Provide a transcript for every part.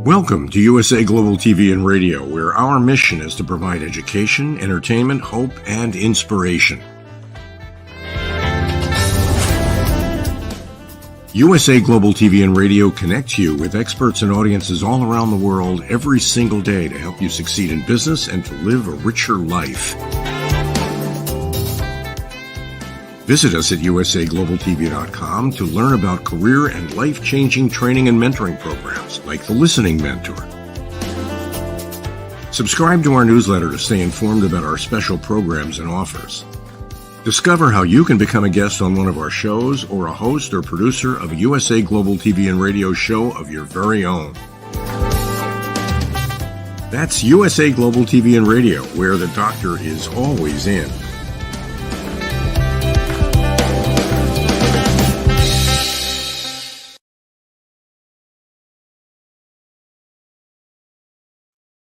Welcome to USA Global TV and Radio, where our mission is to provide education, entertainment, hope, and inspiration. USA Global TV and Radio connects you with experts and audiences all around the world every single day to help you succeed in business and to live a richer life. Visit us at usaglobaltv.com to learn about career and life-changing training and mentoring programs like the Listening Mentor. Subscribe to our newsletter to stay informed about our special programs and offers. Discover how you can become a guest on one of our shows or a host or producer of a USA Global TV and Radio show of your very own. That's USA Global TV and Radio, where the doctor is always in.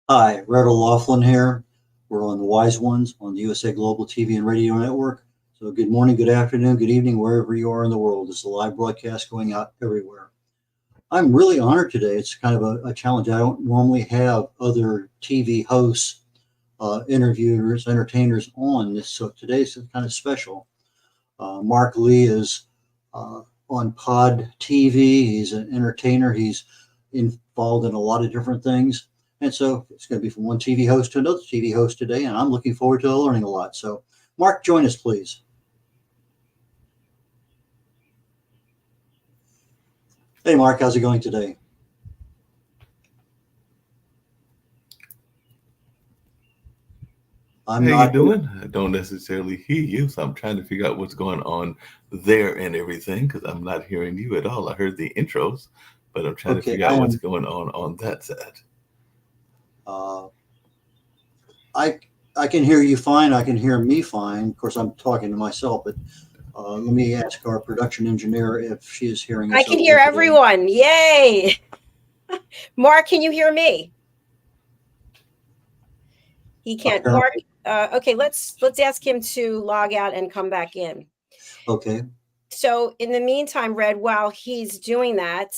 Hi, red.olaughlin here. We're on the Wise Ones on the USA Global TV and Radio Network. So good morning, good afternoon, good evening, wherever you are in the world. It's a live broadcast going out everywhere. I'm really honored today. It's kind of a challenge. I don't normally have other TV hosts, interviewers, entertainers on this. So today's kind of special. Marc Lee is on Pod TV. He's an entertainer. He's involved in a lot of different things. And so it's going to be from one TV host to another TV host today, and I'm looking forward to learning a lot. So, Marc, join us, please. Hey, Marc, how's it going today? How you doing? I don't necessarily hear you, so I'm trying to figure out what's going on there and everything, because I'm not hearing you at all. I heard the intros, but I'm trying to figure out what's going on that side. I can hear you fine. I can hear me fine. Of course, I'm talking to myself, but let me ask our production engineer if she is hearing us. I can hear everyone. Yay! Marc, can you hear me? He can't. Marc, okay, let's ask him to log out and come back in. Okay. So in the meantime, Red, while he's doing that,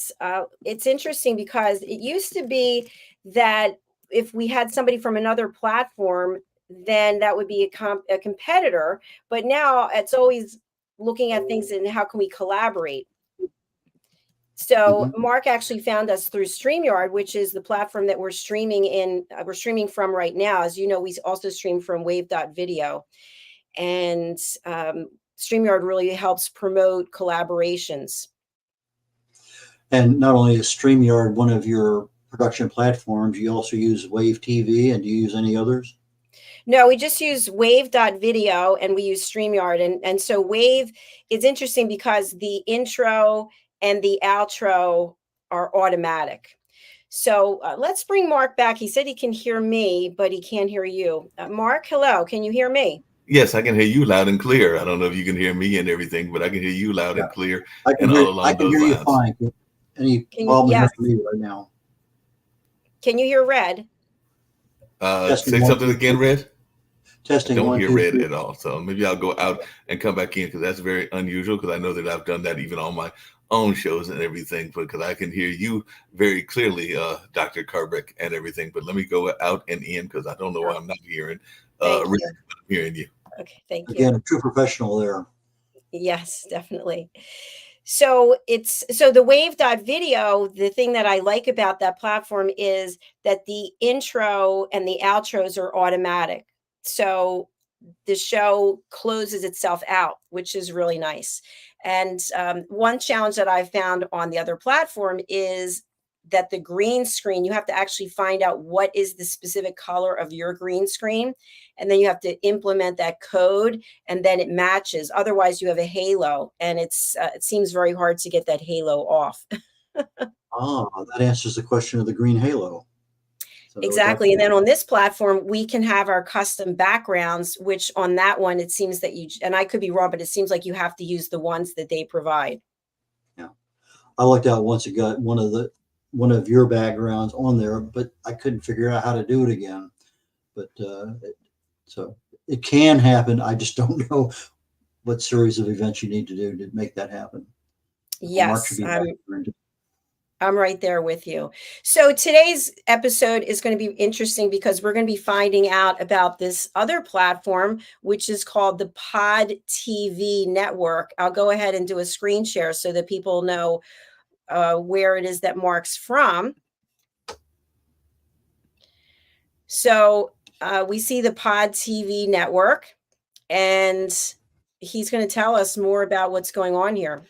it's interesting because it used to be that if we had somebody from another platform, then that would be a competitor. But now it's always looking at things and how can we collaborate. So Marc actually found us through StreamYard, which is the platform that we're streaming from right now. As you know, we also stream from wave.video. And StreamYard really helps promote collaborations. And not only is StreamYard one of your production platforms, you also use Wave TV, and do you use any others? No, we just use wave.video and we use StreamYard. And so Wave is interesting because the intro and the outro are automatic. So let's bring Marc back. He said he can hear me, but he can't hear you. Marc, hello. Can you hear me? Yes, I can hear you loud and clear. I don't know if you can hear me and everything, but I can hear you loud Yeah, and clear and all I along can those hear you lines. fine. Any problem Yes. hearing me right now? Can you hear Red? Testing Say one, something two, again, three. Red. I Testing don't one, hear two, Red three. at all. So maybe I'll go out and come back in because that's very unusual because I know that I've done that even on my own shows and everything, but because I can hear you very clearly, Dr. Carbeck and everything. But let me go out and in because I don't know why Sure. I'm not hearing Thank Red, you. but I'm hearing you. Okay, thank you. Again, a true professional there. Yes, definitely. So the wave.video, the thing that I like about that platform is that the intro and the outros are automatic. So the show closes itself out, which is really nice. And one challenge that I found on the other platform is that the green screen, you have to actually find out what is the specific color of your green screen. And then you have to implement that code and then it matches. Otherwise, you have a halo and it seems very hard to get that halo off. That answers the question of the green halo. So Exactly. And then on this platform, we can have our custom backgrounds, which on that one, it seems that and I could be wrong, but it seems like you have to use the ones that they provide. yeah, I looked out once it got one of your backgrounds on there, but I couldn't figure out how to do it again. But so it can happen. I just don't know what series of events you need to do to make that happen. Mark should Yes, be back. I'm right there with you. So today's episode is going to be interesting because we're going to be finding out about this other platform, which is called the Pod TV Network. I'll go ahead and do a screen share so that people know where it is that Marc's from. So we see the Pod TV Network, and he's going to tell us more about what's going on here.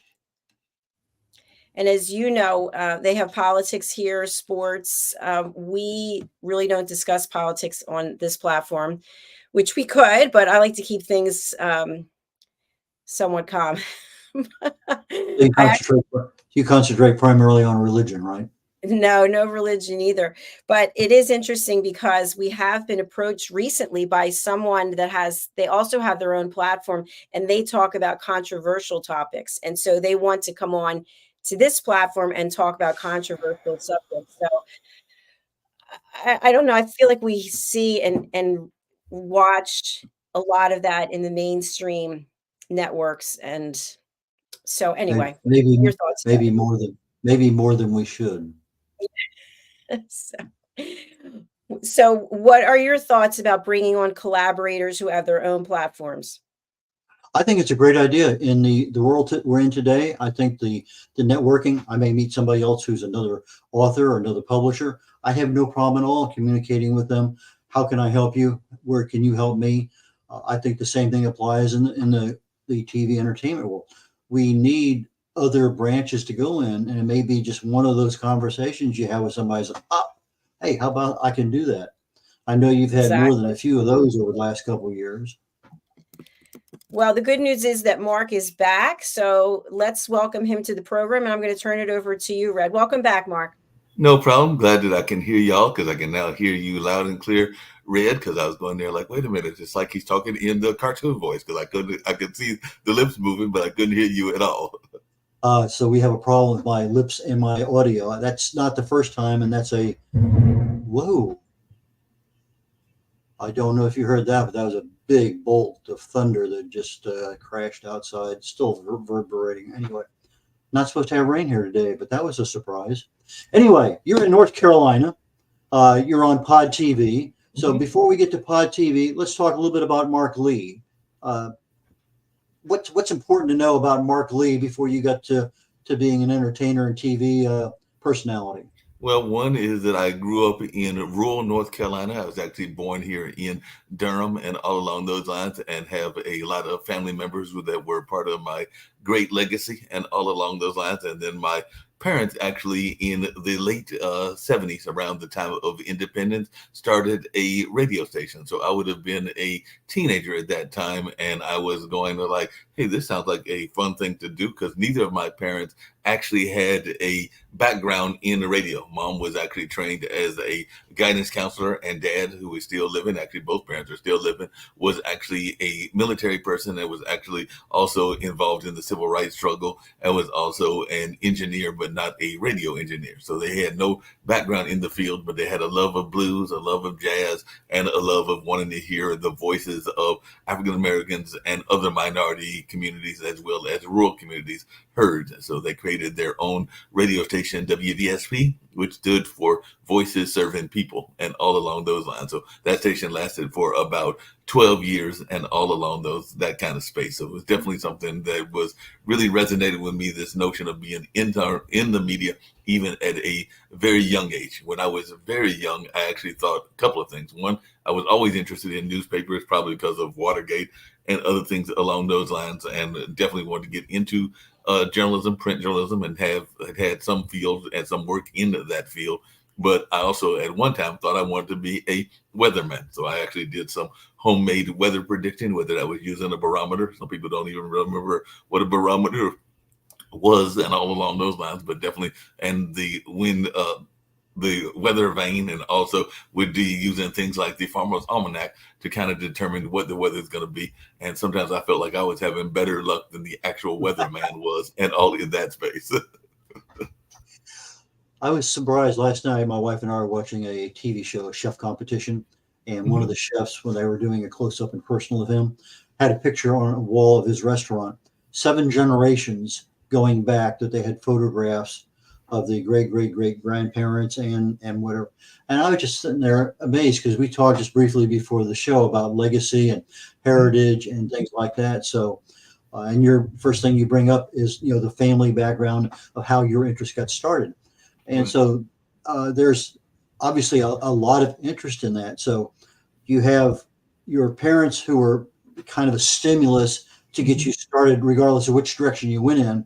And as you know, they have politics here, sports. We really don't discuss politics on this platform, which we could, but I like to keep things somewhat calm. You concentrate primarily on religion, right? No religion either. But it is interesting because we have been approached recently by someone they also have their own platform and they talk about controversial topics. And so they want to come on to this platform and talk about controversial subjects. So I don't know. I feel like we see and watch a lot of that in the mainstream networks. And so anyway, your thoughts about maybe more than we should. it? So what are your thoughts about bringing on collaborators who have their own platforms? I think it's a great idea in the world we're in today. I think the networking, I may meet somebody else who's another author or another publisher. I have no problem at all communicating with them. How can I help you? Where can you help me? I think the same thing applies in the TV entertainment world. We need other branches to go in, and it may be just one of those conversations you have with somebody. Like, hey, how about I can do that? I know you've had more than a few of those over the last couple of years. Well, the good news is that Marc is back. So let's welcome him to the program. And I'm going to turn it over to you, Red. Welcome back, Marc. No problem. Glad that I can hear y'all because I can now hear you loud and clear, Red, because I was going there like, wait a minute, it's like he's talking in the cartoon voice because I could see the lips moving, but I couldn't hear you at all. So we have a problem with my lips and my audio. That's not the first time, and that's a whoa. I don't know if you heard that, but that was a big bolt of thunder that just crashed outside, still reverberating. Anyway, not supposed to have rain here today, but that was a surprise. Anyway, you're in North Carolina. You're on Pod TV. So before we get to Pod TV, let's talk a little bit about Marc Lee. What's important to know about Marc Lee before you got to being an entertainer and TV personality? Well, one is that I grew up in rural North Carolina. I was actually born here in Durham and all along those lines, and have a lot of family members that were part of my great legacy and all along those lines. And then my parents actually in the late 70s, around the time of independence, started a radio station. So I would have been a teenager at that time, and I was going to like, hey, this sounds like a fun thing to do, because neither of my parents actually had a background in the radio. Mom was actually trained as a guidance counselor, and dad, who is still living, actually both parents are still living, was actually a military person and was actually also involved in the civil rights struggle and was also an engineer, but not a radio engineer. So they had no background in the field, but they had a love of blues, a love of jazz, and a love of wanting to hear the voices of African Americans and other minority communities as well as rural communities heard. So they created their own radio station, WVSP, which stood for Voices Serving People, and all along those lines. So that station lasted for about 12 years and all along that kind of space. So it was definitely something that was really resonated with me, this notion of being in the media, even at a very young age. When I was very young, I actually thought a couple of things. One, I was always interested in newspapers, probably because of Watergate and other things along those lines, and definitely wanted to get into journalism, print journalism, and had some field and some work in that field. But I also at one time thought I wanted to be a weatherman. So I actually did some homemade weather predicting, whether that was using a barometer. Some people don't even remember what a barometer was and all along those lines, but definitely, and the wind, the weather vane, and also would be using things like the Farmer's Almanac to kind of determine what the weather is going to be. And sometimes I felt like I was having better luck than the actual weatherman was, and all in that space. I was surprised last night. My wife and I were watching a TV show, a chef competition, and one of the chefs, when they were doing a close-up and personal of him, had a picture on a wall of his restaurant, 7 generations going back, that they had photographs of the great grandparents and whatever. And I was just sitting there amazed, because we talked just briefly before the show about legacy and heritage and things like that. So, and your first thing you bring up is, the family background of how your interest got started. And so there's obviously a lot of interest in that. So you have your parents who were kind of a stimulus to get you started, regardless of which direction you went in.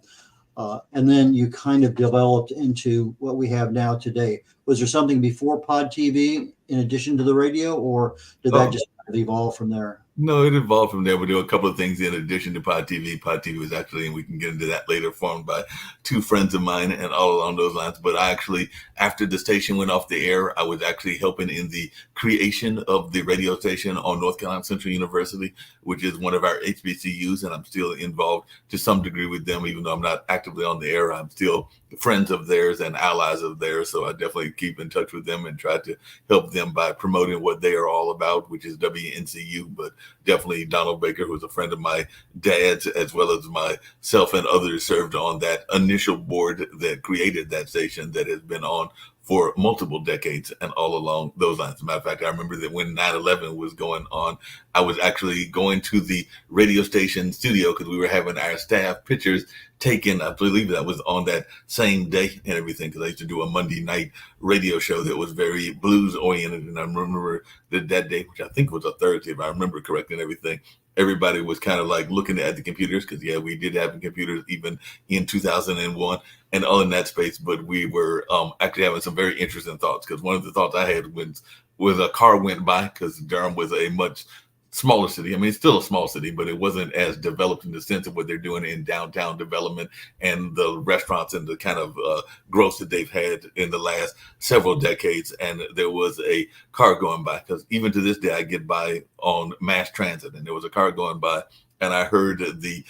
And then you kind of developed into what we have now today. Was there something before Pod TV in addition to the radio, or did that just kind of evolve from there? No, it evolved from there. We do a couple of things in addition to Pod TV. Pod TV was actually, and we can get into that later, formed by 2 friends of mine and all along those lines. But I actually, after the station went off the air, I was actually helping in the creation of the radio station on North Carolina Central University, which is one of our HBCUs, and I'm still involved to some degree with them, even though I'm not actively on the air. I'm still friends of theirs and allies of theirs. So I definitely keep in touch with them and try to help them by promoting what they are all about, which is WNCU. But definitely Donald Baker, who was a friend of my dad's, as well as myself and others, served on that initial board that created that station that has been on for multiple decades and all along those lines. As a matter of fact, I remember that when 9/11 was going on, I was actually going to the radio station studio because we were having our staff pictures taken. I believe that was on that same day and everything, because I used to do a Monday night radio show that was very blues oriented. And I remember that day, which I think was a Thursday, if I remember correctly and everything, everybody was kind of like looking at the computers, because we did have computers even in 2001 and all in that space. But we were actually having some very interesting thoughts, because one of the thoughts I had was a car went by, because Durham was a much smaller city. I mean, it's still a small city, but it wasn't as developed in the sense of what they're doing in downtown development and the restaurants and the kind of growth that they've had in the last several decades. And there was a car going by, because even to this day, I get by on mass transit, and there was a car going by, and I heard the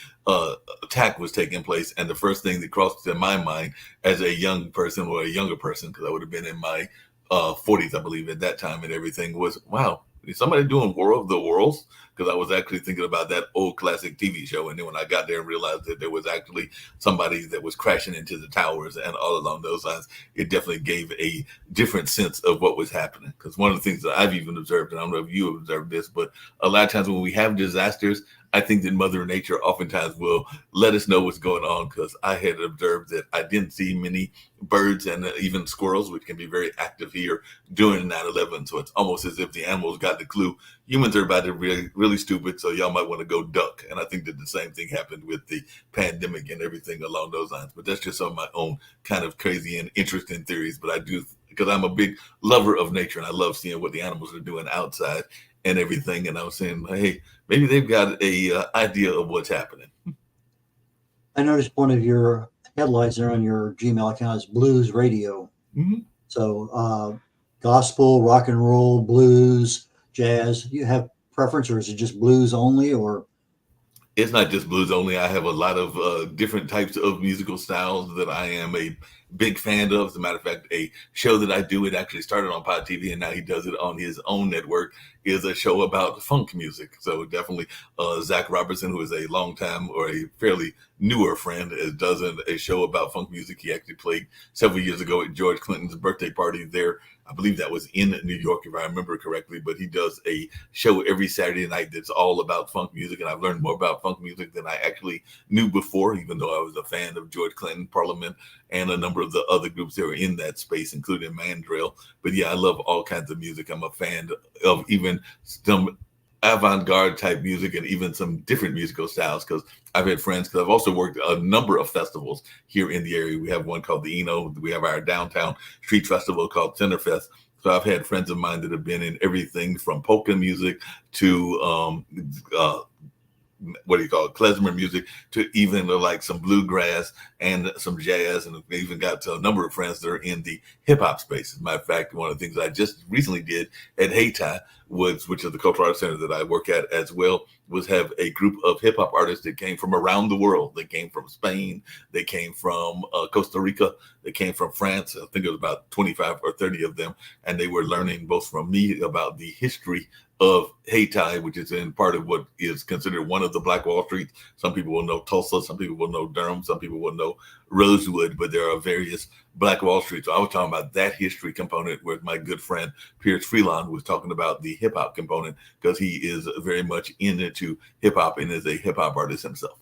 attack was taking place. And the first thing that crossed in my mind as a young person, or a younger person, because I would have been in my 40s, I believe, at that time and everything, was, wow, is somebody doing War of the Worlds? Because I was actually thinking about that old classic TV show. And then when I got there and realized that there was actually somebody that was crashing into the towers and all along those lines, it definitely gave a different sense of what was happening. Because one of the things that I've even observed, and I don't know if you have observed this, but a lot of times when we have disasters, I think that Mother Nature oftentimes will let us know what's going on, because I had observed that I didn't see many birds and even squirrels, which can be very active here during 9/11. So it's almost as if the animals got the clue. Humans are about to be really stupid, so y'all might want to go duck. And I think that the same thing happened with the pandemic and everything along those lines. But that's just some of my own kind of crazy and interesting theories. But I do, because I'm a big lover of nature, and I love seeing what the animals are doing outside and everything. And I was saying, hey, maybe they've got a idea of what's happening. I noticed one of your headlines there on your Gmail account is blues radio. Mm-hmm. So gospel, rock and roll, blues, jazz. Do you have preference, or is it just blues only? Or It's not just blues only. I have a lot of different types of musical styles that I am a big fan of. As a matter of fact, a show that I do, it actually started on Pod TV and now he does it on his own network, is a show about funk music. So definitely Zach Robertson, who is a long time or a fairly newer friend, does a show about funk music. He actually played several years ago at George Clinton's birthday party there. I believe that was in New York, if I remember correctly, but he does a show every Saturday night that's all about funk music. And I've learned more about funk music than I actually knew before, even though I was a fan of George Clinton, Parliament, and a number of the other groups that were in that space, including Mandrill. But yeah, I love all kinds of music. I'm a fan of even some avant-garde type music and even some different musical styles, because I've had friends, because I've also worked a number of festivals here in the area. We have one called the Eno. We have our downtown street festival called Centerfest. So I've had friends of mine that have been in everything from polka music to what do you call it, klezmer music, to even like some bluegrass and some jazz. And we even got to a number of friends that are in the hip hop space. As a matter of fact, one of the things I just recently did at Hayti, which is the cultural arts center that I work at as well, was have a group of hip hop artists that came from around the world. They came from Spain, they came from Costa Rica, they came from France. I think it was about 25 or 30 of them. And they were learning both from me about the history of Hayti, which is in part of what is considered one of the Black Wall Streets. Some people will know Tulsa, some people will know Durham, some people will know Rosewood, but there are various Black Wall Streets. So I was talking about that history component with my good friend Pierce Freelon, was talking about the hip hop component, because he is very much into hip hop and is a hip hop artist himself.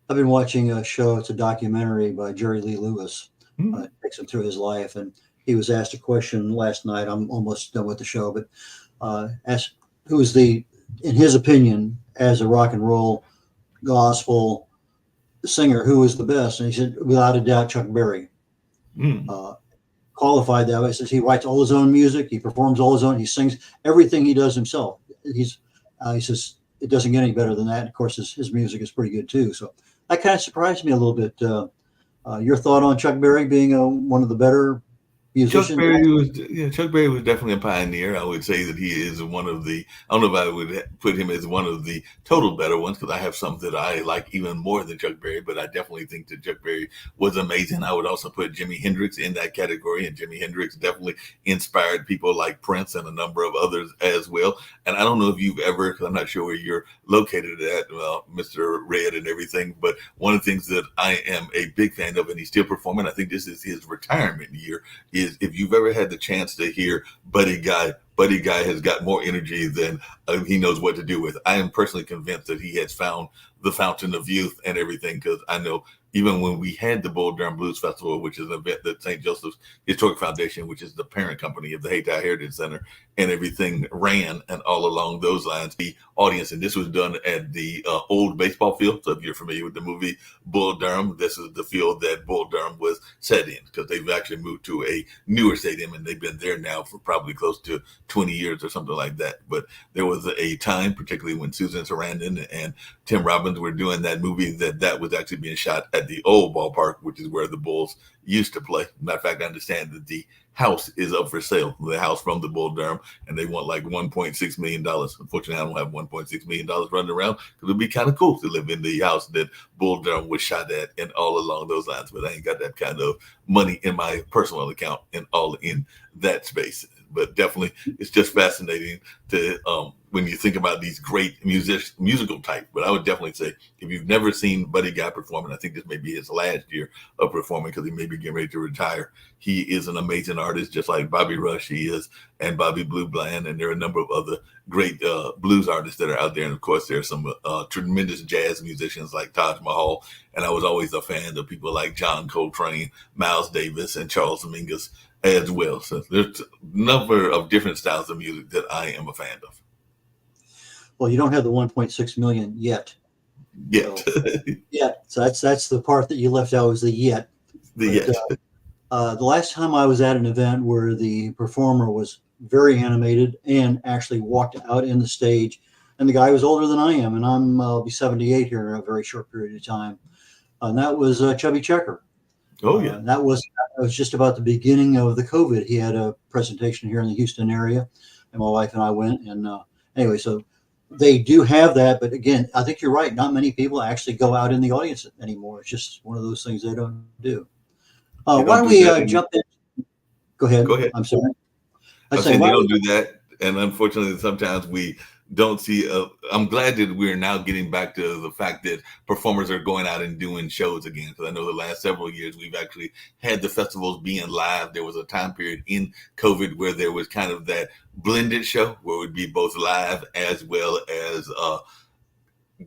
I've been watching a show. It's a documentary by Jerry Lee Lewis. It takes him through his life, and he was asked a question last night. I'm almost done with the show, but asked who is in his opinion, as a rock and roll gospel singer, who is the best? And he said, without a doubt, Chuck Berry. Qualified that way. He says he writes all his own music, he performs all his own, he sings everything he does himself. He says it doesn't get any better than that. Of course, his music is pretty good too. So that kind of surprised me a little bit. Your thought on Chuck Berry being one of the better musicians? Chuck Berry was definitely a pioneer. I would say that he is one of the, I don't know if I would put him as one of the total better ones, because I have some that I like even more than Chuck Berry, but I definitely think that Chuck Berry was amazing. I would also put Jimi Hendrix in that category, and Jimi Hendrix definitely inspired people like Prince and a number of others as well. And I don't know if you've ever, because I'm not sure where you're located at, Mr. Red and everything, but one of the things that I am a big fan of, and he's still performing, I think this is his retirement year, is if you've ever had the chance to hear Buddy Guy has got more energy than he knows what to do with. I am personally convinced that he has found the fountain of youth and everything, because I know even when we had the Bull Durham Blues Festival, which is an event that St. Joseph's Historic Foundation, which is the parent company of the Hayti Heritage Center, and everything ran, and all along those lines, the audience, and this was done at the old baseball field. So if you're familiar with the movie Bull Durham, this is the field that Bull Durham was set in, because they've actually moved to a newer stadium, and they've been there now for probably close to 20 years or something like that. But there was a time, particularly when Susan Sarandon and Tim Robbins were doing that movie, that was actually being shot at the old ballpark, which is where the Bulls used to play. Matter of fact, I understand that the house is up for sale, the house from the Bull Durham, and they want like $1.6 million. Unfortunately, I don't have $1.6 million running around, because it'd be kind of cool to live in the house that Bull Durham was shot at and all along those lines. But I ain't got that kind of money in my personal account and all in that space. But definitely, it's just fascinating to when you think about these great musical types. But I would definitely say, if you've never seen Buddy Guy perform, and I think this may be his last year of performing, because he may be getting ready to retire, he is an amazing artist, just like Bobby Rush he is, and Bobby Blue Bland, and there are a number of other great blues artists that are out there. And of course, there are some tremendous jazz musicians like Taj Mahal, and I was always a fan of people like John Coltrane, Miles Davis, and Charles Mingus as well. So there's a number of different styles of music that I am a fan of. Well, you don't have the 1.6 million yet. Yet. So that's the part that you left out, was the yet. The last time I was at an event where the performer was very animated and actually walked out in the stage, and the guy was older than I am, and I'll be 78 here in a very short period of time. and that was Chubby Checker. Oh yeah, that was just about the beginning of the COVID. He had a presentation here in the Houston area, and my wife and I went. And anyway, so they do have that, but again, I think you're right. Not many people actually go out in the audience anymore. It's just one of those things they don't do. Why don't we jump in? Go ahead. Go ahead. I'm sorry. I'm saying they don't do that, and unfortunately, sometimes we don't see. I'm glad that we're now getting back to the fact that performers are going out and doing shows again. Because I know the last several years we've actually had the festivals being live. There was a time period in COVID where there was kind of that blended show where it would be both live as well as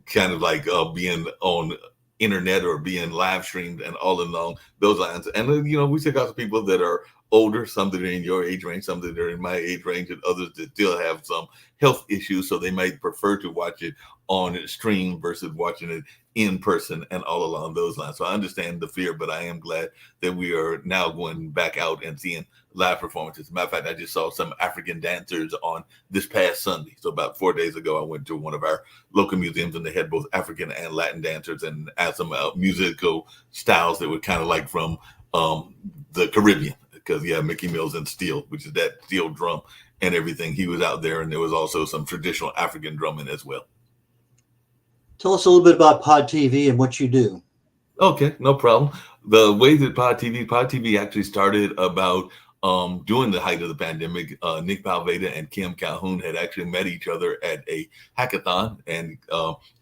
kind of like being on internet or being live streamed and all along those lines. And we still got some people that are older, some that are in your age range, some that are in my age range, and others that still have some health issues, so they might prefer to watch it on stream versus watching it in person and all along those lines. So I understand the fear, but I am glad that we are now going back out and seeing live performances. As a matter of fact, I just saw some African dancers on this past Sunday. So about 4 days ago, I went to one of our local museums, and they had both African and Latin dancers, and had some musical styles that were kind of like from the Caribbean. Because Mickey Mills and steel, which is that steel drum and everything. He was out there, and there was also some traditional African drumming as well. Tell us a little bit about Pod TV and what you do. Okay, no problem. The way that Pod TV actually started about during the height of the pandemic. Nick Palveda and Kim Calhoun had actually met each other at a hackathon, and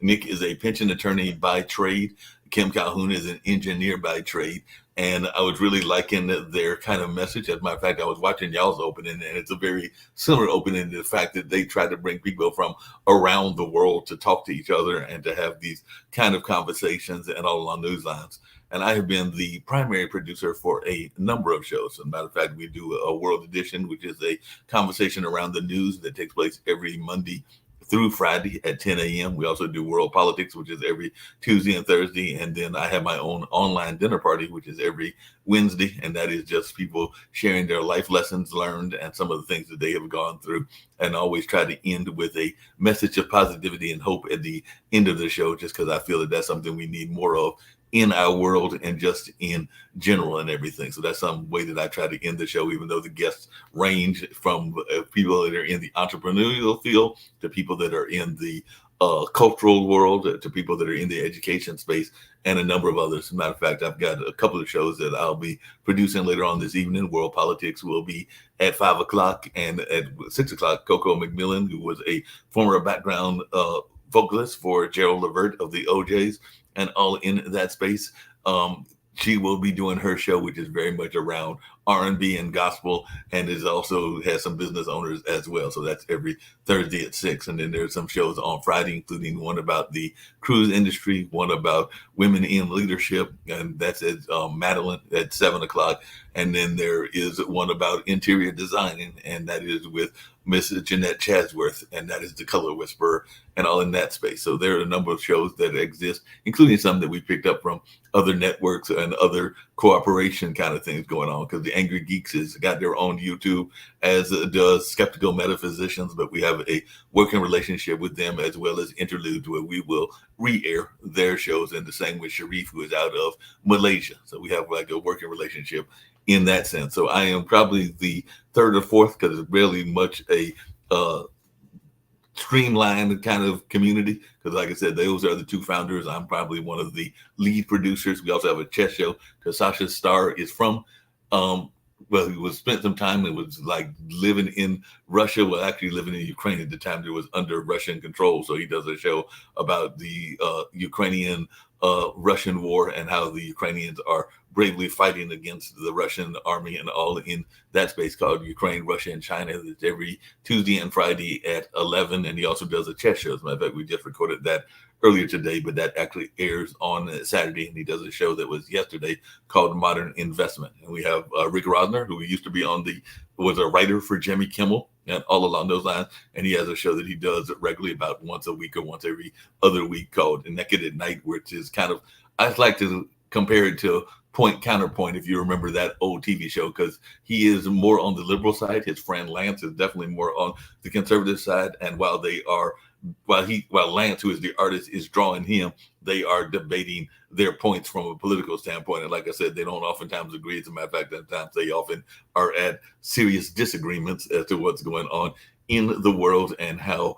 Nick is a pension attorney by trade. Kim Calhoun is an engineer by trade. And I was really liking their kind of message. As a matter of fact, I was watching y'all's opening, and it's a very similar opening to the fact that they try to bring people from around the world to talk to each other and to have these kind of conversations and all along those lines. And I have been the primary producer for a number of shows. As a matter of fact, we do a World Edition, which is a conversation around the news that takes place every Monday through Friday at 10 a.m. We also do World Politics, which is every Tuesday and Thursday. And then I have my own online dinner party, which is every Wednesday. And that is just people sharing their life lessons learned and some of the things that they have gone through. And I always try to end with a message of positivity and hope at the end of the show, just because I feel that that's something we need more of in our world and just in general and everything. So that's some way that I try to end the show, even though the guests range from people that are in the entrepreneurial field to people that are in the cultural world to people that are in the education space and a number of others. As a matter of fact, I've got a couple of shows that I'll be producing later on this evening. World Politics will be at 5 o'clock, and at 6 o'clock, Coco McMillan, who was a former background vocalist for Gerald Levert of the OJs, and all in that space. She will be doing her show, which is very much around R&B and gospel, and is also has some business owners as well. So that's every Thursday at 6. And then there's some shows on Friday, including one about the cruise industry, one about women in leadership, and that's at Madeline at 7 o'clock. And then there is one about interior designing, and that is with Miss Jeanette Chadsworth, and that is the Color Whisperer, and all in that space. So there are a number of shows that exist, including some that we picked up from other networks and other cooperation kind of things going on, because the Angry Geeks has got their own YouTube, as does Skeptical Metaphysicians, but we have a working relationship with them, as well as Interludes, where we will re-air their shows, and the same with Sharif, who is out of Malaysia. So we have like a working relationship in that sense. So I am probably the third or fourth, because it's really much a streamlined kind of community, because like I said, those are the two founders. I'm probably one of the lead producers. We also have a chess show, because Sasha Starr is from well, he was spent some time and was like living in Russia, well, actually living in Ukraine at the time that was under Russian control. So he does a show about the Ukrainian Russian war, and how the Ukrainians are bravely fighting against the Russian army, and all in that space, called Ukraine, Russia, and China. It's every Tuesday and Friday at 11. And he also does a chess show. As a matter of fact, we just recorded that earlier today, but that actually airs on Saturday. And he does a show that was yesterday called Modern Investment. And we have Rick Rosner, who used to be was a writer for Jimmy Kimmel, and all along those lines. And he has a show that he does regularly about once a week or once every other week, called Naked at Night, which is kind of, I like to compare it to Point Counterpoint, if you remember that old TV show, because he is more on the liberal side. His friend Lance is definitely more on the conservative side. And while they are while Lance, who is the artist, is drawing him, they are debating their points from a political standpoint. And like I said, they don't oftentimes agree. As a matter of fact, at times they often are at serious disagreements as to what's going on in the world and how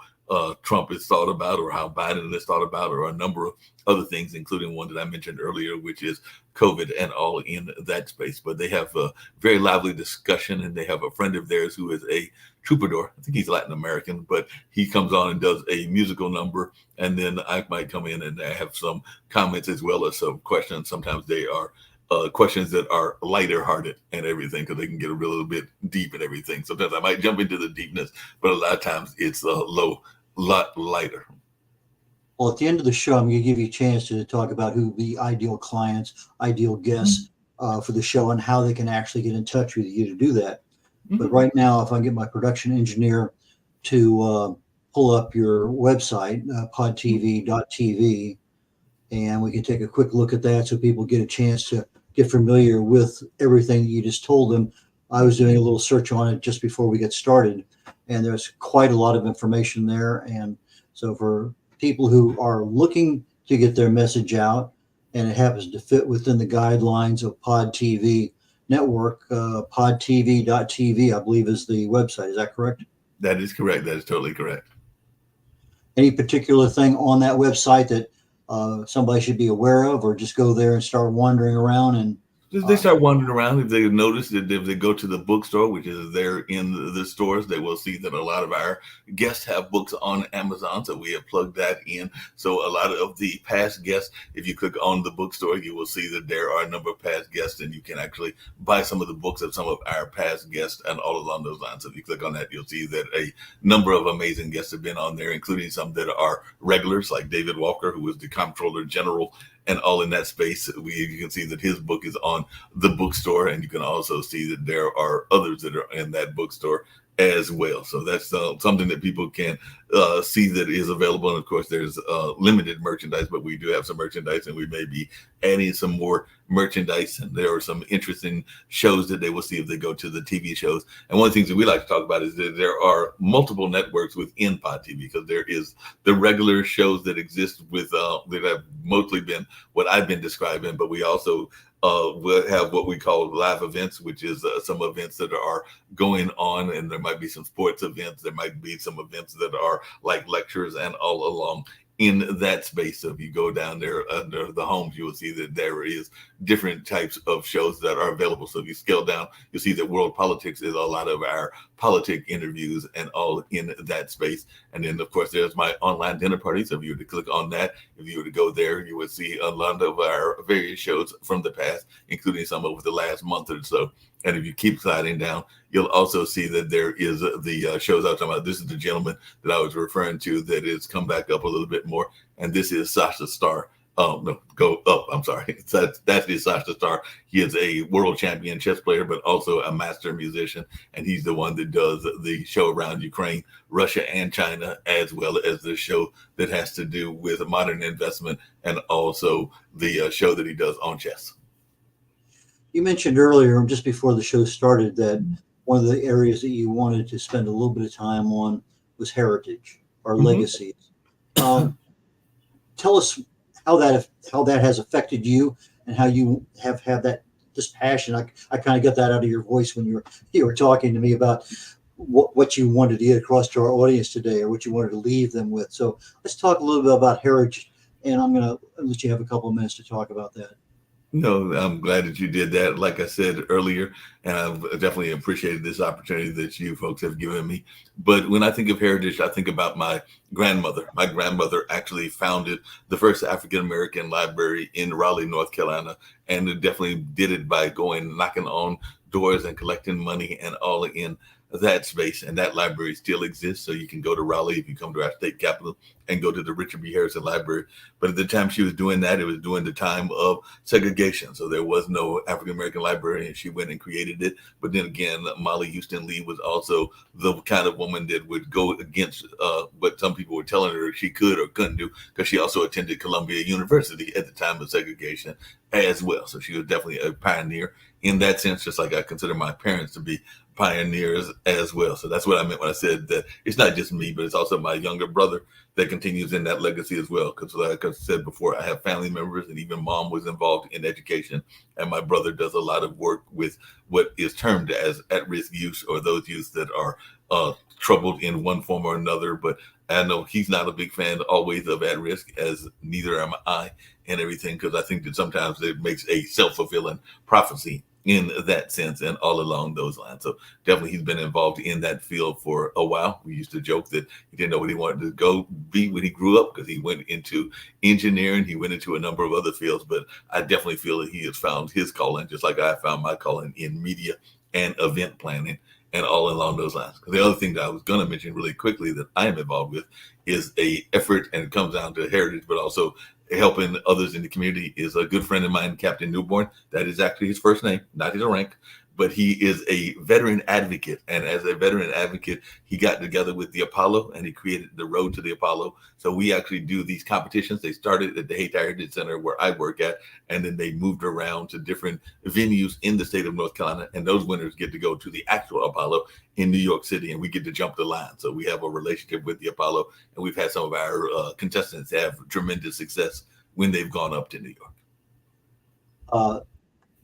Trump is thought about, or how Biden is thought about, or a number of other things, including one that I mentioned earlier, which is COVID and all in that space. But they have a very lively discussion, and they have a friend of theirs who is a troubadour. I think he's Latin American, but he comes on and does a musical number, and then I might come in and have some comments as well as some questions. Sometimes they are questions that are lighter hearted and everything, because they can get a little bit deep and everything. Sometimes I might jump into the deepness, but a lot of times it's a lot lighter. Well, at the end of the show, I'm going to give you a chance to talk about who the ideal clients, ideal guests for the show, and how they can actually get in touch with you to do that. Mm-hmm. But right now, if I get my production engineer to pull up your website, podtv.tv, and we can take a quick look at that so people get a chance to get familiar with everything that you just told them. I was doing a little search on it just before we get started, and there's quite a lot of information there. And so for people who are looking to get their message out, and it happens to fit within the guidelines of Pod TV Network, podtv.tv, I believe, is the website. Is that correct? That is correct. That is totally correct. Any particular thing on that website that somebody should be aware of, or just go there and start wandering around and they start wandering around? If they notice that if they go to the bookstore, which is there in the stores, they will see that a lot of our guests have books on Amazon. So we have plugged that in. So a lot of the past guests, if you click on the bookstore, you will see that there are a number of past guests, and you can actually buy some of the books of some of our past guests and all along those lines. So if you click on that, you'll see that a number of amazing guests have been on there, including some that are regulars, like David Walker, who was the Comptroller General and all in that space. You can see that his book is on the bookstore, and you can also see that there are others that are in that bookstore as well. So that's something that people can see that is available. And of course, there's limited merchandise, but we do have some merchandise, and we may be adding some more merchandise. And there are some interesting shows that they will see if they go to the TV shows. And one of the things that we like to talk about is that there are multiple networks within Pod TV, because there is the regular shows that exist with that have mostly been what I've been describing, but we also we'll have what we call live events, which is some events that are going on, and there might be some sports events. There might be some events that are like lectures and all along in that space. So if you go down there under the homes, you will see that there is different types of shows that are available. So if you scale down, you'll see that World Politics is a lot of our politic interviews and all in that space. And then, of course, there's my online dinner party. So if you were to click on that, if you were to go there, you would see a lot of our various shows from the past, including some over the last month or so. And if you keep sliding down, you'll also see that there is the shows I was talking about. This is the gentleman that I was referring to that has come back up a little bit more. And this is Sasha Starr. No, go up. I'm sorry. That is Sasha Starr. He is a world champion chess player, but also a master musician. And he's the one that does the show around Ukraine, Russia, and China, as well as the show that has to do with modern investment, and also the show that he does on chess. You mentioned earlier, just before the show started, that one of the areas that you wanted to spend a little bit of time on was heritage or legacies. Tell us how that has affected you, and how you have had this passion. I kind of got that out of your voice when you were talking to me about what you wanted to get across to our audience today, or what you wanted to leave them with. So let's talk a little bit about heritage, and I'm going to let you have a couple of minutes to talk about that. No, I'm glad that you did that. Like I said earlier, and I've definitely appreciated this opportunity that you folks have given me. But when I think of heritage, I think about my grandmother. My grandmother actually founded the first African-American library in Raleigh, North Carolina, and it definitely did it by going knocking on doors and collecting money and all in that space. And that library still exists. So you can go to Raleigh if you come to our state capital and go to the Richard B. Harrison Library. But at the time she was doing that, it was during the time of segregation. So there was no African-American library, and she went and created it. But then again, Molly Houston Lee was also the kind of woman that would go against what some people were telling her she could or couldn't do, because she also attended Columbia University at the time of segregation as well. So she was definitely a pioneer in that sense, just like I consider my parents to be pioneers as well. So that's what I meant when I said that it's not just me, but it's also my younger brother that continues in that legacy as well. Because like I said before, I have family members, and even mom was involved in education. And my brother does a lot of work with what is termed as at-risk youth, or those youth that are troubled in one form or another. But I know he's not a big fan always of at risk, as neither am I, and everything, because I think that sometimes it makes a self-fulfilling prophecy in that sense and all along those lines. So definitely he's been involved in that field for a while. We used to joke that he didn't know what he wanted to go be when he grew up, because he went into engineering, he went into a number of other fields, but I definitely feel that he has found his calling, just like I found my calling in media and event planning and all along those lines. Because the other thing that I was going to mention really quickly that I am involved with is a effort, and it comes down to heritage, but also helping others in the community, is a good friend of mine, Captain Newborn. That is actually his first name, not his rank, but he is a veteran advocate. And as a veteran advocate, he got together with the Apollo and he created the Road to the Apollo. So we actually do these competitions. They started at the Hayti Heritage Center where I work at, and then they moved around to different venues in the state of North Carolina. And those winners get to go to the actual Apollo in New York City, and we get to jump the line. So we have a relationship with the Apollo, and we've had some of our contestants have tremendous success when they've gone up to New York.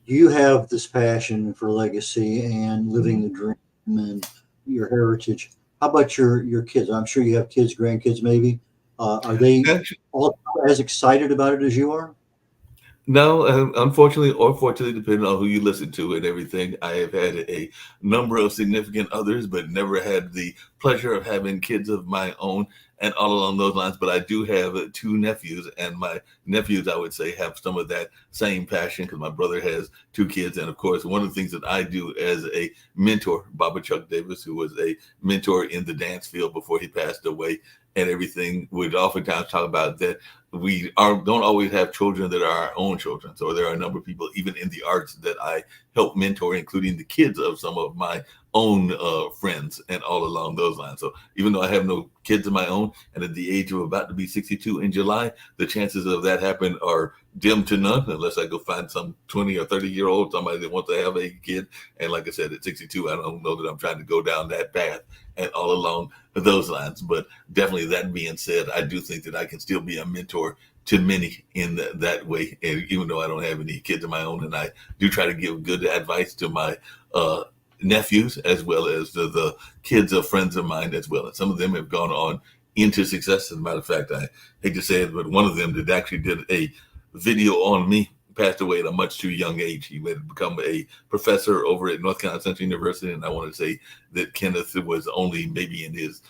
You have this passion for legacy and living the dream and your heritage. How about your kids? I'm sure you have kids, grandkids, maybe. Are they all as excited about it as you are? No, unfortunately, or fortunately, depending on who you listen to and everything, I have had a number of significant others, but never had the pleasure of having kids of my own and all along those lines. But I do have two nephews, and my nephews, I would say, have some of that same passion, because my brother has two kids. And of course, one of the things that I do as a mentor, Baba Chuck Davis, who was a mentor in the dance field before he passed away and everything, would oftentimes talk about that don't always have children that are our own children. So there are a number of people, even in the arts, that I help mentor, including the kids of some of my own friends and all along those lines. So even though I have no kids of my own, and at the age of about to be 62 in July, the chances of that happen are dim to none, unless I go find some 20 or 30-year-old, somebody that wants to have a kid. And like I said, at 62, I don't know that I'm trying to go down that path and all along those lines. But definitely, that being said, I do think that I can still be a mentor to many in that way. And even though I don't have any kids of my own, and I do try to give good advice to my nephews, as well as the kids of friends of mine as well. And some of them have gone on into success. As a matter of fact, I hate to say it, but one of them that actually did a video on me passed away at a much too young age. He had become a professor over at North Carolina Central University, and I want to say that Kenneth was only maybe in his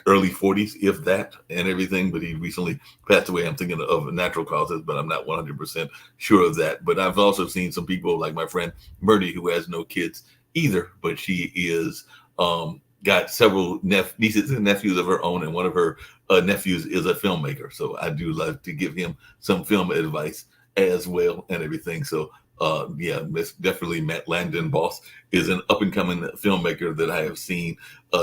early 40s, if that, and everything. But he recently passed away. I'm thinking of natural causes, but I'm not 100% sure of that. But I've also seen some people like my friend Murdy, who has no kids either, but she is got several nieces and nephews of her own, and one of her nephews is a filmmaker. So I do like to give him some film advice as well and everything. So yeah, definitely Matt Landon Boss is an up-and-coming filmmaker that I have seen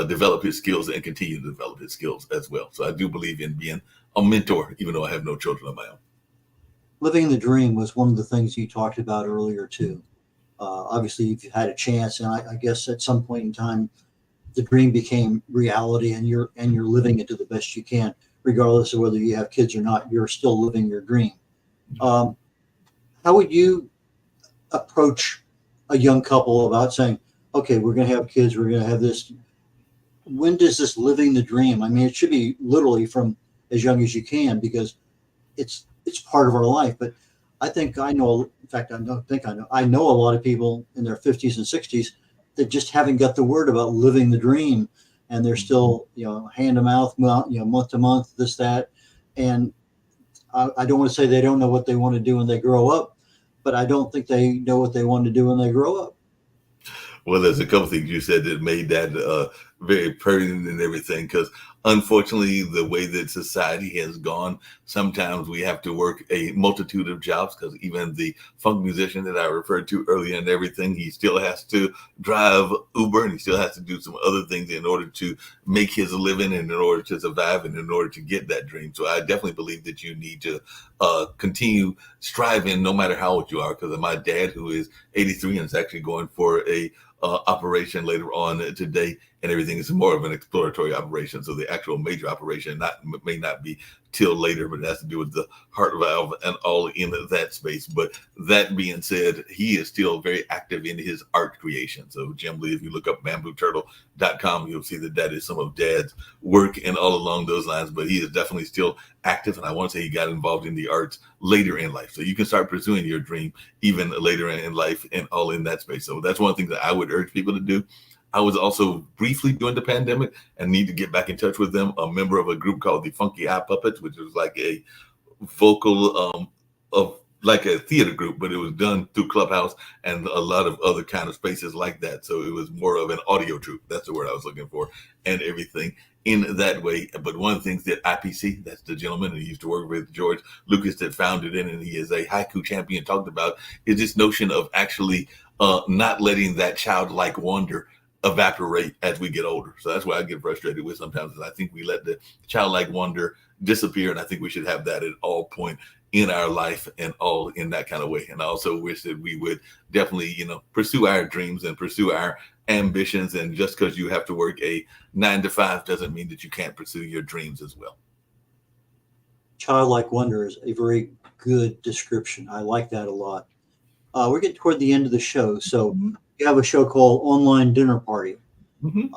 develop his skills and continue to develop his skills as well. So I do believe in being a mentor, even though I have no children of my own. Living the dream was one of the things you talked about earlier too. Obviously, you've had a chance, and I guess at some point in time, the dream became reality, and you're living it to the best you can, regardless of whether you have kids or not. You're still living your dream. How would you approach a young couple about saying, okay, we're going to have kids, we're going to have this? When does this living the dream? I mean, it should be literally from as young as you can, because it's part of our life. But I think I know, in fact, I know a lot of people in their 50s and 60s that just haven't got the word about living the dream, and they're still, hand to mouth, month to month, this, that. And I don't want to say they don't know what they want to do when they grow up, but I don't think they know what they want to do when they grow up. Well, there's a couple things you said that made that very pertinent and everything, because unfortunately, the way that society has gone, sometimes we have to work a multitude of jobs, because even the funk musician that I referred to earlier and everything, he still has to drive Uber, and he still has to do some other things in order to make his living and in order to survive and in order to get that dream. So I definitely believe that you need to continue striving no matter how old you are, because my dad, who is 83 and is actually going for a operation later on today and everything, is more of an exploratory operation. So the actual major operation may not be till later, but it has to do with the heart valve and all in that space. But that being said, he is still very active in his art creation. So Jim Lee, if you look up bambooturtle.com, you'll see that that is some of Dad's work and all along those lines. But he is definitely still active, and I want to say he got involved in the arts later in life. So you can start pursuing your dream even later in life and all in that space. So that's one thing that I would urge people to do. I was also briefly during the pandemic and need to get back in touch with them, a member of a group called the Funky Eye Puppets, which was like a vocal of like a theater group, but it was done through Clubhouse and a lot of other kind of spaces like that. So it was more of an audio troupe. That's the word I was looking for, and everything in that way. But one of the things that IPC, that's the gentleman who used to work with George Lucas that founded it, and he is a haiku champion, talked about, is this notion of actually not letting that childlike wonder evaporate as we get older. So that's why I get frustrated with sometimes, is I think we let the childlike wonder disappear, and I think we should have that at all point in our life and all in that kind of way. And I also wish that we would definitely, pursue our dreams and pursue our ambitions. And just because you have to work a 9-to-5 doesn't mean that you can't pursue your dreams as well. Childlike wonder is a very good description. I like that a lot. We're getting toward the end of the show. So you have a show called Online Dinner Party. Mm-hmm.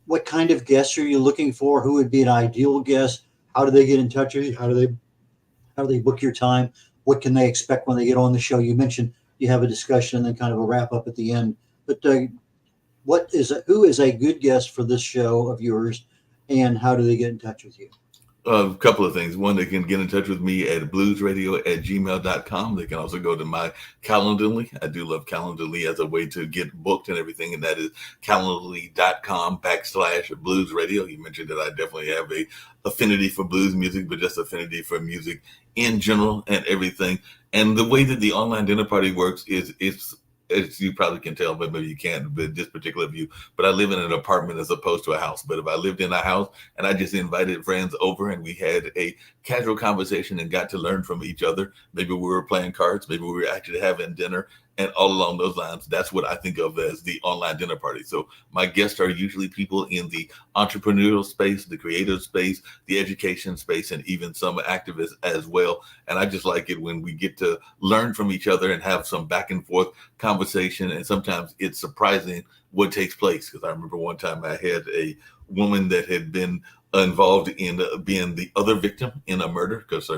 What kind of guests are you looking for? Who would be an ideal guest? How do they get in touch with you? How do they book your time? What can they expect when they get on the show? You mentioned you have a discussion and then kind of a wrap up at the end. But who is a good guest for this show of yours, and how do they get in touch with you? A couple of things. One, they can get in touch with me at bluesradio@gmail.com. They can also go to my Calendly. I do love Calendly as a way to get booked and everything, and that is calendly.com/bluesradio. You mentioned that I definitely have a affinity for blues music, but just affinity for music in general and everything. And the way that the online dinner party works is it's, as you probably can tell, but maybe you can't, but this particular view, but I live in an apartment as opposed to a house. But if I lived in a house and I just invited friends over and we had a casual conversation and got to learn from each other, maybe we were playing cards, maybe we were actually having dinner, and all along those lines, that's what I think of as the online dinner party. So my guests are usually people in the entrepreneurial space, the creative space, the education space, and even some activists as well. And I just like it when we get to learn from each other and have some back and forth conversation. And sometimes it's surprising what takes place. Because I remember one time I had a woman that had been involved in being the other victim in a murder, because I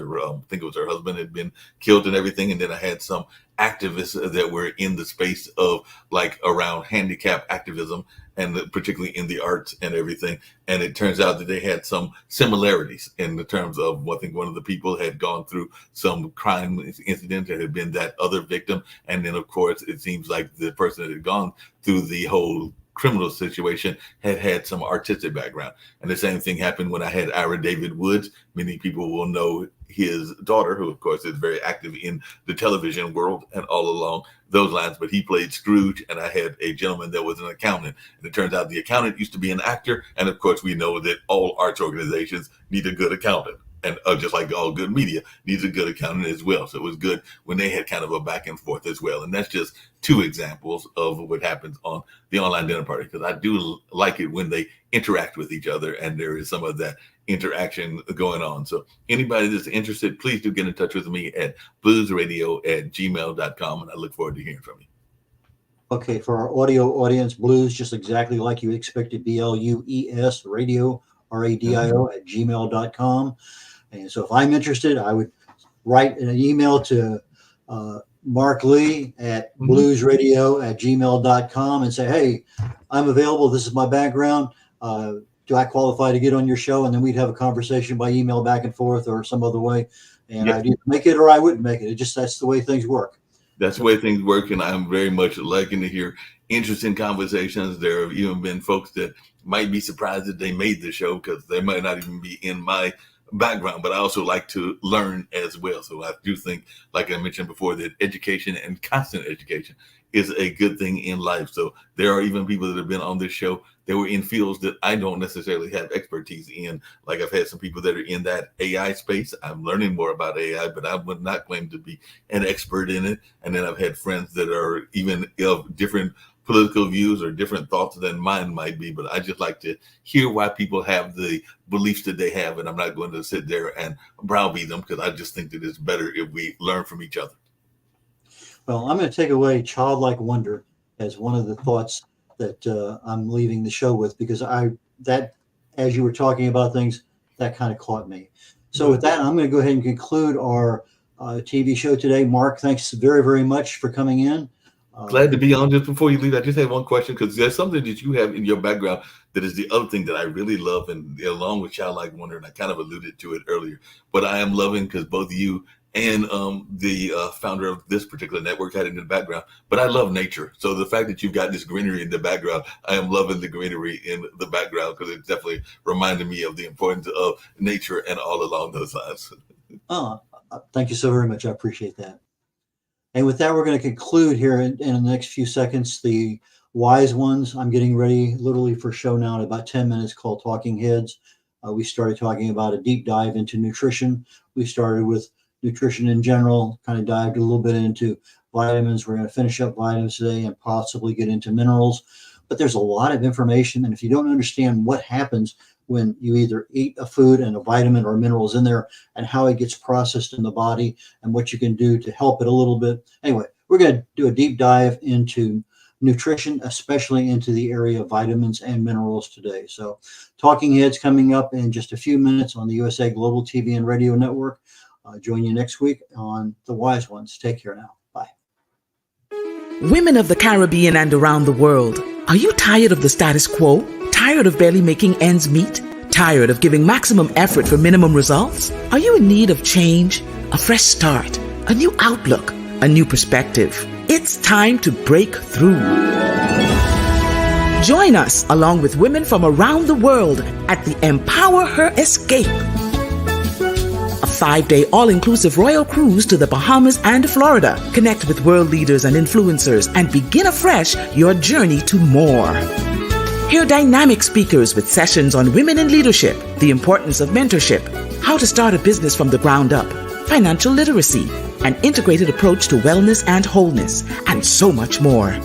think it was her husband had been killed and everything. And then I had some activists that were in the space of like around handicap activism, and particularly in the arts and everything. And it turns out that they had some similarities in the terms of, I think one of the people had gone through some crime incident that had been that other victim. And then of course, it seems like the person that had gone through the whole criminal situation had some artistic background. And the same thing happened when I had Ira David Woods. Many people will know his daughter, who of course is very active in the television world and all along those lines, but he played Scrooge. And I had a gentleman that was an accountant, and it turns out the accountant used to be an actor. And of course we know that all arts organizations need a good accountant, and just like all good media needs a good accountant as well. So it was good when they had kind of a back and forth as well. And that's just two examples of what happens on the online dinner party, because I do like it when they interact with each other and there is some of that interaction going on. So anybody that's interested, please do get in touch with me at bluesradio@gmail.com, and I look forward to hearing from you. Okay, for our audio audience, blues, just exactly like you expected, BLUES, radio, RADIO @gmail.com. And so if I'm interested, I would write an email to Marc Lee at bluesradio@gmail.com and say, hey, I'm available. This is my background. Do I qualify to get on your show? And then we'd have a conversation by email back and forth or some other way. And I'd either make it or I wouldn't make it. That's the way things work. That's the way things work, and I'm very much liking to hear interesting conversations. There have even been folks that might be surprised that they made the show because they might not even be in my background, but I also like to learn as well. So I do think, like I mentioned before, that education and constant education is a good thing in life. So there are even people that have been on this show that were in fields that I don't necessarily have expertise in. Like I've had some people that are in that AI space. I'm learning more about AI, but I would not claim to be an expert in it. And then I've had friends that are even of different political views or different thoughts than mine might be, but I just like to hear why people have the beliefs that they have, and I'm not going to sit there and browbeat them because I just think that it's better if we learn from each other. Well, I'm going to take away childlike wonder as one of the thoughts that I'm leaving the show with, because that as you were talking about things, that kind of caught me. So with that, I'm going to go ahead and conclude our TV show today. Mark, thanks very, very much for coming in. Glad to be on. Just before you leave, I just have one question, because there's something that you have in your background that is the other thing that I really love, and along with childlike wonder, and I kind of alluded to it earlier, but I am loving because both you and the founder of this particular network had it in the background, but I love nature. So the fact that you've got this greenery in the background, I am loving the greenery in the background because it definitely reminded me of the importance of nature and all along those lines. Thank you so very much. I appreciate that. And with that, we're going to conclude here in the next few seconds. The Wise Ones, I'm getting ready literally for a show now in about 10 minutes called Talking Heads. We started talking about a deep dive into nutrition. We started with nutrition in general, kind of dived a little bit into vitamins. We're going to finish up vitamins today and possibly get into minerals. But there's a lot of information. And if you don't understand what happens when you either eat a food and a vitamin or minerals in there and how it gets processed in the body and what you can do to help it a little bit. Anyway, we're going to do a deep dive into nutrition, especially into the area of vitamins and minerals today. So Talking Heads coming up in just a few minutes on the USA Global TV and Radio Network. Join you next week on The Wise Ones. Take care now. Bye. Women of the Caribbean and around the world, are you tired of the status quo? Tired of barely making ends meet? Tired of giving maximum effort for minimum results? Are you in need of change, a fresh start, a new outlook, a new perspective? It's time to break through. Join us along with women from around the world at the Empower Her Escape, a 5-day all-inclusive royal cruise to the Bahamas and Florida. Connect with world leaders and influencers and begin afresh your journey to more. Hear dynamic speakers with sessions on women in leadership, the importance of mentorship, how to start a business from the ground up, financial literacy, an integrated approach to wellness and wholeness, and so much more.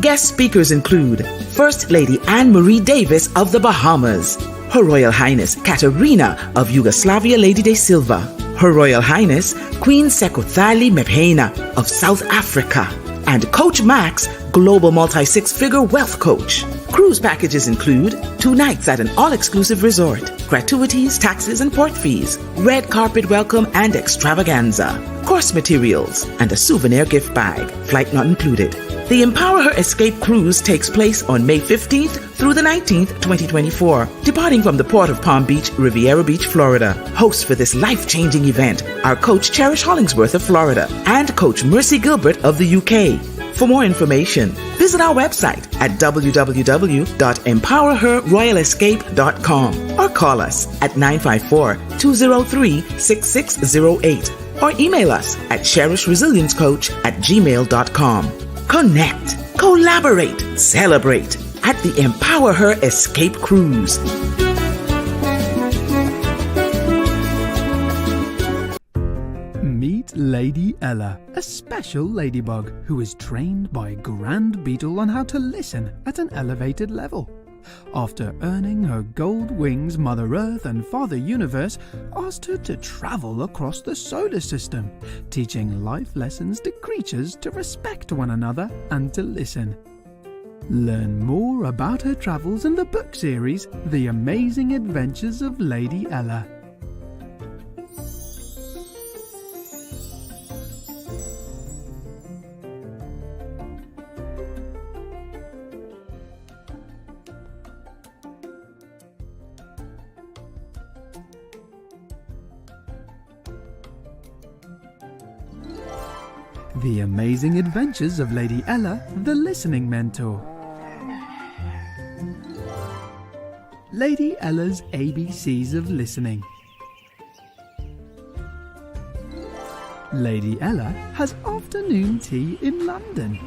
Guest speakers include First Lady Anne-Marie Davis of the Bahamas, Her Royal Highness Katerina of Yugoslavia Lady de Silva, Her Royal Highness Queen Sekothali Mepena of South Africa, and Coach Max, Global Multi-Six-Figure Wealth Coach. Cruise packages include 2 nights at an all-exclusive resort, gratuities, taxes, and port fees, red carpet welcome and extravaganza, course materials, and a souvenir gift bag, flight not included. The Empower Her Escape cruise takes place on May 15th through the 19th, 2024, departing from the port of Palm Beach, Riviera Beach, Florida. Hosts for this life-changing event are Coach Cherish Hollingsworth of Florida and Coach Mercy Gilbert of the UK. For more information, visit our website at www.empowerherroyalescape.com or call us at 954-203-6608 or email us at cherishresiliencecoach@gmail.com. Connect, collaborate, celebrate at the Empower Her Escape Cruise. Meet Lady Ella, a special ladybug who is trained by Grand Beetle on how to listen at an elevated level. After earning her gold wings, Mother Earth and Father Universe asked her to travel across the solar system, teaching life lessons to creatures to respect one another and to listen. Learn more about her travels in the book series, The Amazing Adventures of Lady Ella. The Amazing Adventures of Lady Ella, the Listening Mentor. Lady Ella's ABCs of Listening. Lady Ella has afternoon tea in London.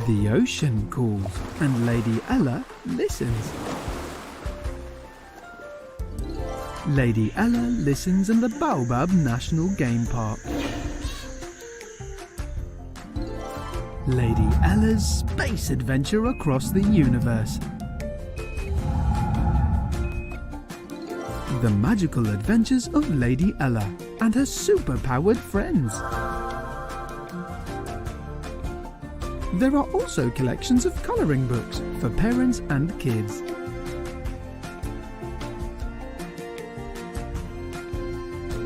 The ocean calls and Lady Ella listens. Lady Ella listens in the Baobab National Game Park. Lady Ella's space adventure across the universe. The magical adventures of Lady Ella and her super-powered friends. There are also collections of colouring books for parents and kids.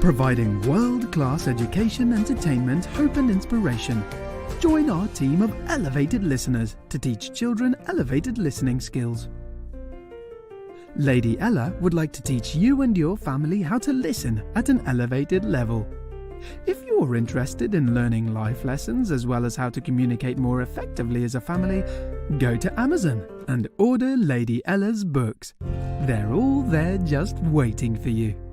Providing world-class education, entertainment, hope and inspiration. Join our team of elevated listeners to teach children elevated listening skills. Lady Ella would like to teach you and your family how to listen at an elevated level. If you're interested in learning life lessons as well as how to communicate more effectively as a family, go to Amazon and order Lady Ella's books. They're all there just waiting for you.